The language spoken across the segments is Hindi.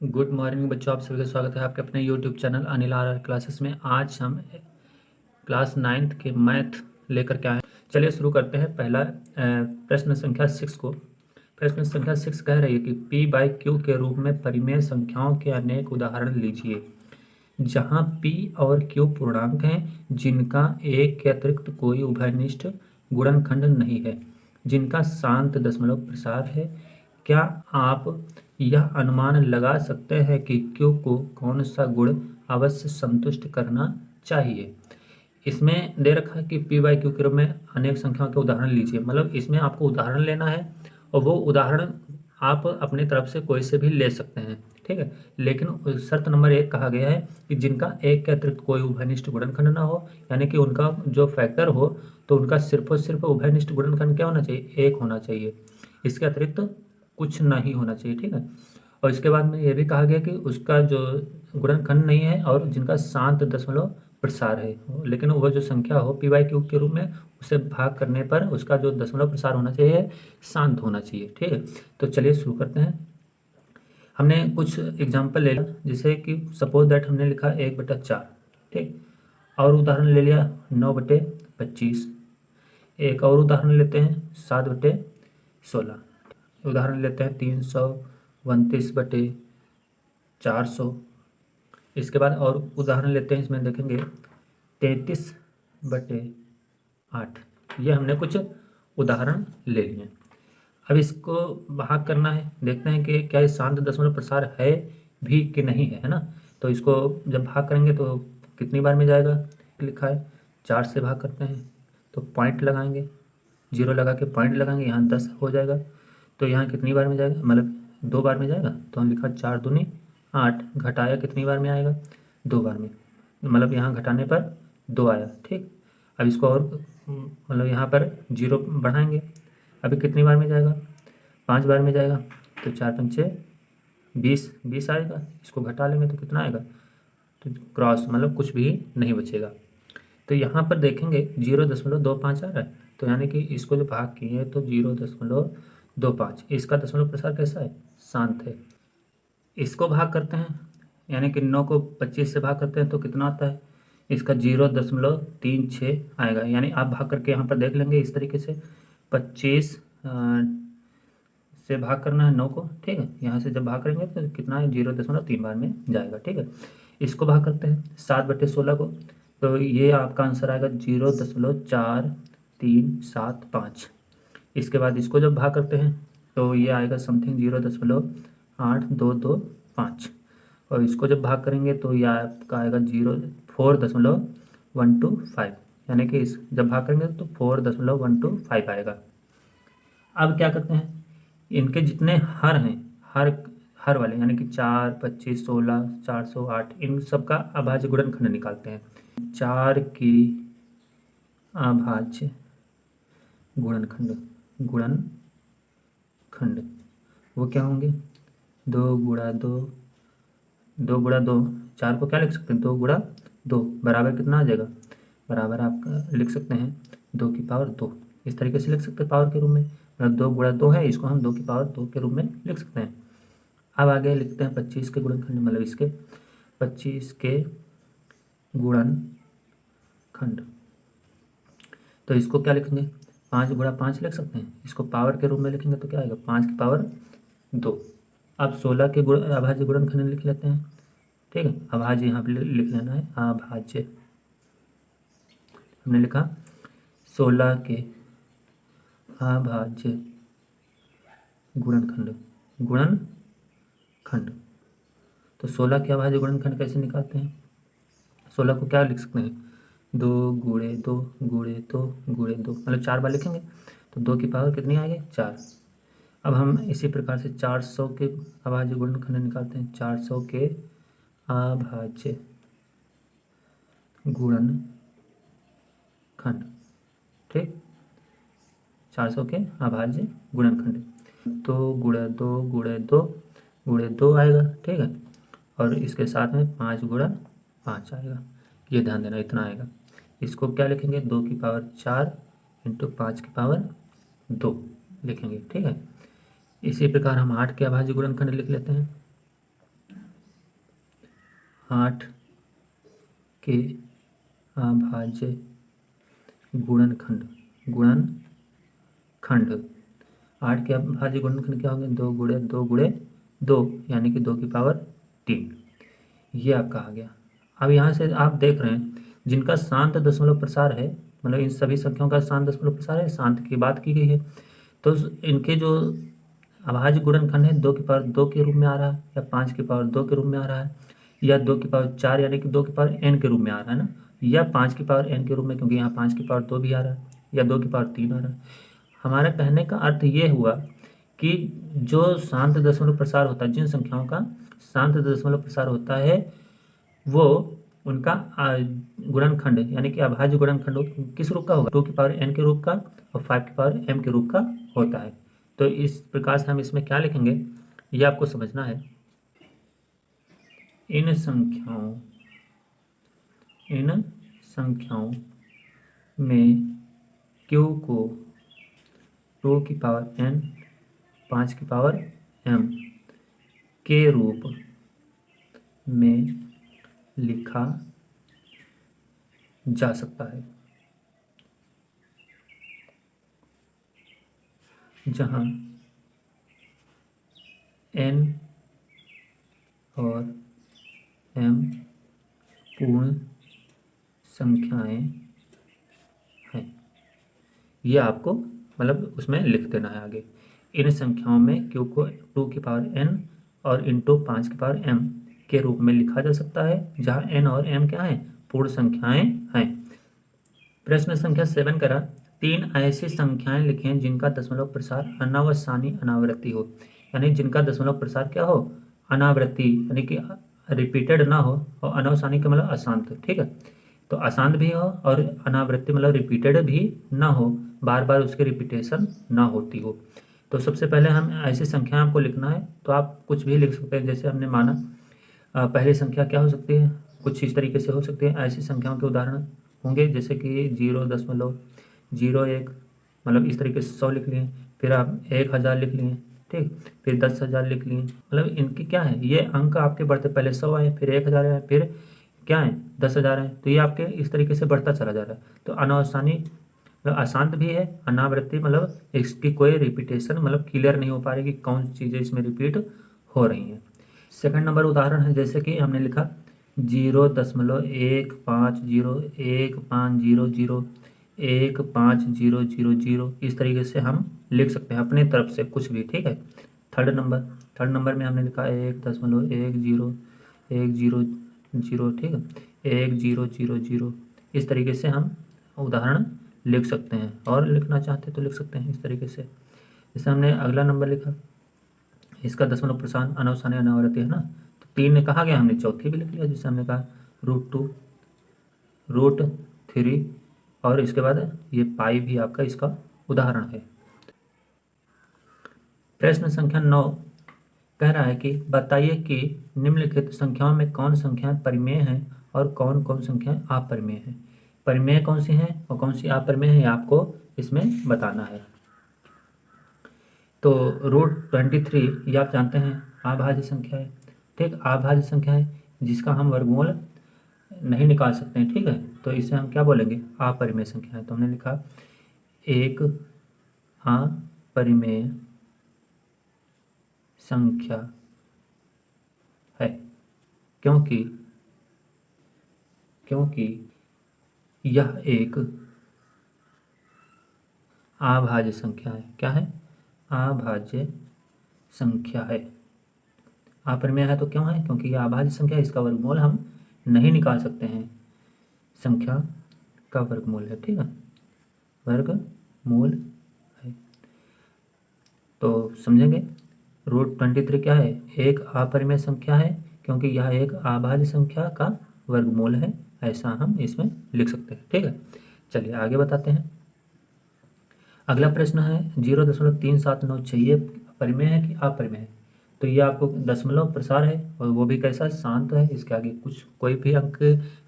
गुड मॉर्निंग बच्चों, आप सभी का स्वागत है आपके अपने YouTube channel Anil R classes में। आज हम क्लास नाइन्थ के मैथ लेकर के आए हैं। चलिए शुरू करते हैं। पहला प्रश्न संख्या 6 को। प्रश्न संख्या 6 कह रही है कि p बाई क्यू के रूप में परिमेय संख्याओं के अनेक उदाहरण लीजिए जहां p और q पूर्णांक हैं, जिनका एक के अतिरिक्त कोई उभयनिष्ठ गुणनखंड नहीं है, जिनका शांत दशमलव प्रसार है। क्या आप यह अनुमान लगा सकते हैं कि q को कौन सा गुण अवश्य संतुष्ट करना चाहिए? इसमें दे रखा है कि p बाई क्यू के रूप में अनेक संख्याओं के उदाहरण लीजिए। मतलब इसमें आपको उदाहरण लेना है और वो उदाहरण आप अपनी तरफ से कोई से भी ले सकते हैं, ठीक है। लेकिन शर्त नंबर 1 कहा गया है कि जिनका एक के अतिरिक्त कोई उभयनिष्ठ गुणनखंड ना हो, यानी कि उनका जो फैक्टर हो तो उनका सिर्फ और सिर्फ उभयनिष्ठ गुणनखंड क्या होना चाहिए? 1 होना चाहिए। इसके अतिरिक्त कुछ नहीं होना चाहिए, ठीक है। और इसके बाद में ये भी कहा गया कि उसका जो गुणनखंड नहीं है और जिनका शांत दशमलव प्रसार है, लेकिन वह जो संख्या हो पी बाई क्यू के रूप में, उसे भाग करने पर उसका जो दशमलव प्रसार होना चाहिए शांत होना चाहिए, ठीक है। तो चलिए शुरू करते हैं। हमने कुछ एग्जाम्पल ले लिया, जैसे कि सपोज दैट हमने लिखा 1/4, ठीक। और उदाहरण ले लिया 9/25। एक और उदाहरण लेते हैं 7/16। उदाहरण लेते हैं 329/400। इसके बाद और उदाहरण लेते हैं, इसमें देखेंगे 33/8। ये हमने कुछ उदाहरण ले लिए। अब इसको भाग करना है, देखते हैं कि क्या ये शांत दशमलव प्रसार है भी कि नहीं है, है ना। तो इसको जब भाग करेंगे तो कितनी बार में जाएगा? लिखा है 4 से भाग करते हैं तो पॉइंट लगाएंगे, 0 लगा के पॉइंट लगाएंगे, यहाँ 10 हो जाएगा। तो यहाँ कितनी बार में जाएगा? मतलब 2 बार में जाएगा। तो हम लिखा 4 दूनी 8, घटाया कितनी बार में आएगा? 2 बार में। मतलब यहाँ घटाने पर 2 आया, ठीक। अब इसको और मतलब यहाँ पर 0 बढ़ाएंगे, अभी कितनी बार में जाएगा? 5 बार में जाएगा। तो 4 पंचे 20, 20 आएगा। इसको घटा लेंगे तो कितना आएगा? तो क्रॉस, मतलब कुछ भी नहीं बचेगा। तो यहाँ पर देखेंगे 0.25 आ रहा है, तो यानी कि इसको जो भाग किए तो 0.25, इसका दशमलव प्रसार कैसा है? शांत है। इसको भाग करते हैं, यानी कि 9 को 25 से भाग करते हैं तो कितना आता है? इसका 0.36 आएगा। यानी आप भाग करके यहाँ पर देख लेंगे इस तरीके से 25 से भाग करना है 9 को, ठीक है। यहाँ से जब भाग करेंगे तो कितना है? 0.3 बार में जाएगा, ठीक है। इसको भाग करते हैं 7/16 को, तो ये आपका आंसर आएगा 0.4375। इसके बाद इसको जब भाग करते हैं तो ये आएगा समथिंग 0.8225। और इसको जब भाग करेंगे तो ये आपका आएगा 4.125, यानी कि इस जब भाग करेंगे तो 4.125 आएगा। अब क्या करते हैं, इनके जितने हर हैं, हर हर वाले, यानी कि 4, 25, 16, 408, इन सब का अभाज्य गुणनखंड निकालते हैं। 4 की अभाज्य गुणनखंड वो क्या होंगे? 2 × 2, 2 × 2, 4 को क्या लिख सकते हैं? 2 × 2 बराबर कितना आ जाएगा? बराबर आप लिख सकते हैं 2 की पावर 2। इस तरीके से लिख सकते हैं पावर के रूप में। मतलब 2 × 2 है, इसको हम 2 की पावर 2 के रूप में लिख सकते हैं। अब आगे लिखते हैं 25 के गुणनखंड, मतलब इसके 25 के गुणनखंड। तो इसको क्या लिखेंगे? 5 × 5 लिख सकते हैं। इसको पावर के रूप में लिखेंगे तो क्या आएगा? 5 की पावर 2। अब 16 के अभाज्य गुणनखंड लिख लेते हैं, ठीक है। अभाज्य यहाँ पे लिख लेना है, अभाज्य हमने लिखा 16 के अभाज्य गुणनखंड। तो 16 के अभाज्य गुणनखंड कैसे निकालते हैं? 16 को क्या लिख सकते हैं? 2 × 2 × 2 × 2, मतलब 4 बार लिखेंगे तो 2 की पावर कितनी आएगी? 4। अब हम इसी प्रकार से 400 के अभाज्य गुणनखंड निकालते हैं। 400 के अभाज्य गुणनखंड, ठीक। 400 के अभाज्य गुणनखंड 2 × 2 × 2 × 2 आएगा, ठीक है। और इसके साथ में 5 × 5 आएगा। ये ध्यान देना, इतना आएगा। इसको क्या लिखेंगे? 2 की पावर 4 × 5 की पावर 2 लिखेंगे, ठीक है। इसी प्रकार हम 8 के अभाज्य गुणनखंड लिख लेते हैं। 8 के अभाज्य गुणनखंड 8 के अभाज्य गुणनखंड क्या होंगे? 2 गुणे 2 गुणे 2 यानी कि 2 की पावर 3। ये आपका आ गया। अब यहाँ से आप देख रहे हैं जिनका शांत दशमलव प्रसार है, मतलब इन सभी संख्याओं का शांत दशमलव प्रसार है, शांत की बात की गई है, तो इनके जो अभाज्य गुणनखंड है 2 की पावर 2 के रूप में आ रहा है, या 5 की पावर 2 के रूप में आ रहा है, या 2 की पावर 4 यानी कि 2 की पावर n के रूप में आ रहा है ना, या 5 की पावर n के रूप में, क्योंकि यहाँ 5 की पावर 2 भी आ रहा है, या 2 की पावर 3 आ रहा है। हमारा कहने का अर्थ ये हुआ कि जो शांत दशमलव प्रसार होता है, जिन संख्याओं का शांत दशमलव प्रसार होता है, वो उनका गुणनखंड यानी कि अभाज्य गुणनखंड किस रूप का होगा? 2 की पावर n के रूप का और 5 की पावर m के रूप का होता है। तो इस प्रकार से हम इसमें क्या लिखेंगे, ये आपको समझना है। इन संख्याओं में q को 2 की पावर n 5 की पावर m के रूप में लिखा जा सकता है, जहां n और m पूर्ण संख्याएं हैं। ये आपको मतलब उसमें लिख देना है आगे। इन संख्याओं में q को 2 की पावर n और इंटू 5 की पावर m के रूप में लिखा जा सकता है, जहां n और m क्या है? पूर्ण संख्याएं हैं। प्रश्न संख्या 7 करा, 3 ऐसी संख्याएं लिखें जिनका दशमलव प्रसार अनावसानी अनावृत्ति हो, यानी जिनका दशमलव प्रसार क्या हो? अनावृत्ति, यानी कि रिपीटेड ना हो, और अनावसानी का मतलब अशांत। ठीक है, तो अशांत भी हो और अनावृत्ति मतलब रिपीटेड भी ना हो, बार बार उसकी रिपीटेशन ना होती हो। तो सबसे पहले हम ऐसी संख्या आपको लिखना है, तो आप कुछ भी लिख सकते हैं। जैसे हमने माना पहली संख्या क्या हो सकती है? कुछ इस तरीके से हो सकती है। ऐसी संख्याओं के उदाहरण होंगे जैसे कि 0.01, मतलब इस तरीके से 100 लिख लिए, फिर आप 1000 लिख लिए, ठीक, फिर 10,000 लिख लिए। मतलब इनकी क्या है, ये अंक आपके बढ़ते, पहले 100 आए, फिर 1000 आए, फिर क्या है 10,000 आए, तो ये आपके इस तरीके से बढ़ता चला जा रहा है। तो अनावसानी मतलब अशांत भी है, अनावृत्ति मतलब इसकी कोई रिपीटेशन मतलब क्लियर नहीं हो पा रही कि कौन सी चीज़ें इसमें रिपीट हो रही हैं। सेकंड नंबर उदाहरण है जैसे कि हमने लिखा 0.150150015000, इस तरीके से हम लिख सकते हैं अपने तरफ से कुछ भी। ठीक है, थर्ड नंबर में हमने लिखा 1.1010, ठीक है, 1000, इस तरीके से हम उदाहरण लिख सकते हैं, और लिखना चाहते तो लिख सकते हैं इस तरीके से। जैसे हमने अगला नंबर लिखा, इसका दशमलव प्रसार अनावसानी अनावृत्ति है ना, तो 3 ने कहा गया, हमने चौथी भी लिख लिया, जिससे हमने कहा √2, √3, और इसके बाद ये पाई भी आपका इसका उदाहरण है। प्रश्न संख्या 9 कह रहा है कि बताइए कि निम्नलिखित संख्याओं में कौन संख्याएं परिमेय हैं और कौन कौन संख्याएं अपरिमेय हैं। परिमेय कौन सी हैं और कौन सी अपरिमेय है, आपको इसमें बताना है। तो √23 ये आप जानते हैं अभाज्य संख्या है, ठीक, अभाज्य संख्या है जिसका हम वर्गमूल नहीं निकाल सकते हैं। ठीक है, तो इसे हम क्या बोलेंगे? अपरिमेय संख्या है। तो हमने लिखा एक अपरिमेय संख्या है क्योंकि यह एक अभाज्य संख्या है। क्या है? अभाज्य संख्या है। अपरिमेय है तो क्यों है? क्योंकि यह अभाज्य संख्या है, इसका वर्गमूल हम नहीं निकाल सकते हैं। संख्या का वर्गमूल है, ठीक है, वर्गमूल है। तो समझेंगे, √23 क्या है? एक अपरिमेय संख्या है क्योंकि यह एक अभाज्य संख्या का वर्गमूल है, ऐसा हम इसमें लिख सकते हैं। ठीक है, चलिए आगे बताते हैं। अगला प्रश्न है 0.379, ये परिमेय है कि अपरिमेय है? तो ये आपको दशमलव प्रसार है और वो भी कैसा? शांत है। इसके आगे कुछ कोई भी अंक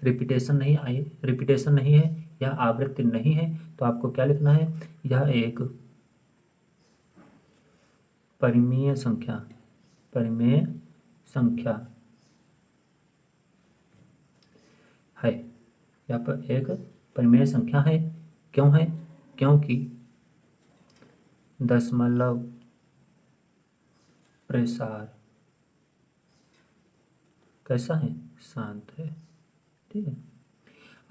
रिपीटेशन नहीं है या आवृत्ति नहीं है, तो आपको क्या लिखना है? यह एक परिमेय संख्या है। यहाँ पर एक परिमेय संख्या है। क्यों है? क्योंकि दशमलव प्रसार कैसा है? शांत है। ठीक है,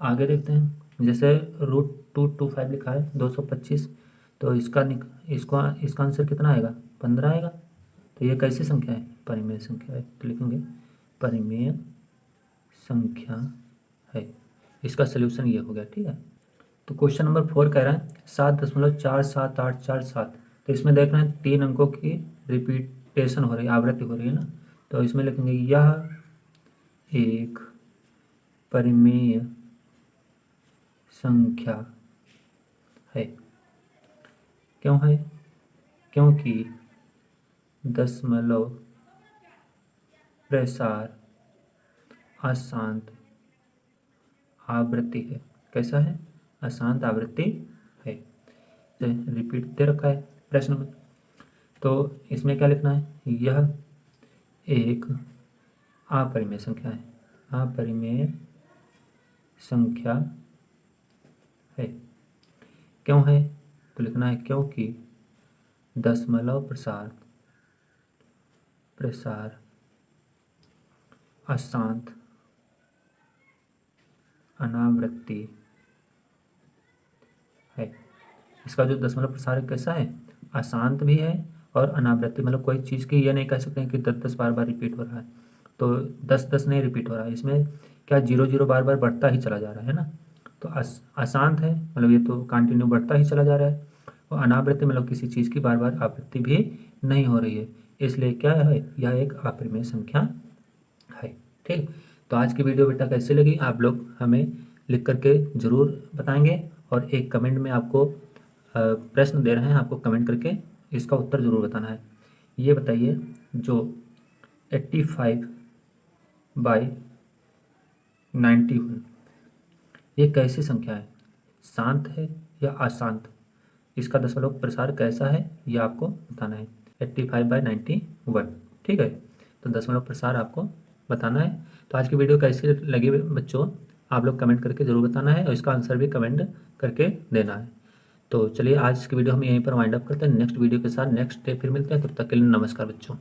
आगे देखते हैं। जैसे √225 लिखा है 225, तो इसका आंसर कितना आएगा? 15 आएगा। तो ये कैसी संख्या है? परिमेय संख्या है। तो लिखेंगे परिमेय संख्या है। इसका सलूशन ये हो गया। ठीक है, तो क्वेश्चन नंबर 4 कह रहा है 7.47847। तो इसमें देख रहे हैं 3 अंकों की रिपीटेशन हो रही है, आवृत्ति हो रही है ना। तो इसमें लिखेंगे यह एक परिमेय संख्या है। क्यों है? क्योंकि दशमलव प्रसार अशांत आवृत्ति है। कैसा है? अशांत आवृत्ति है। रिपीट दे रखा है प्रश्न में, तो इसमें क्या लिखना है? यह एक अपरिमेय संख्या है। अपरिमेय संख्या है। क्यों है? तो लिखना है क्योंकि दशमलव प्रसार अशांत अनावृत्ति है। इसका जो दशमलव प्रसार कैसा है? अशांत भी है और अनावृत्ति, मतलब कोई चीज़ की ये नहीं कह सकते हैं कि 10-10 बार रिपीट हो रहा है। तो 10-10 नहीं रिपीट हो रहा है, इसमें क्या 0-0 बार बढ़ता ही चला जा रहा है ना। तो अशांत है, मतलब ये तो कंटिन्यू बढ़ता ही चला जा रहा है। और अनावृत्ति मतलब किसी चीज़ की बार आवृत्ति भी नहीं हो रही है, इसलिए क्या है? यह एक अपरिमेय संख्या है। ठीक, तो आज की वीडियो बेटा कैसी लगी आप लोग हमें लिख करके ज़रूर बताएंगे, और एक कमेंट में आपको प्रश्न दे रहे हैं, आपको कमेंट करके इसका उत्तर ज़रूर बताना है। ये बताइए जो 85/91 ये कैसी संख्या है? शांत है या अशांत? इसका दशमलव प्रसार कैसा है ये आपको बताना है। 85/91। ठीक है, तो दशमलव प्रसार आपको बताना है। तो आज की वीडियो कैसी लगी बच्चों, आप लोग कमेंट करके ज़रूर बताना है, और इसका आंसर भी कमेंट करके देना है। तो चलिए आज की वीडियो हम यहीं पर वाइंड अप करते हैं। नेक्स्ट वीडियो के साथ नेक्स्ट डे फिर मिलते हैं। तब तक के लिए नमस्कार बच्चों।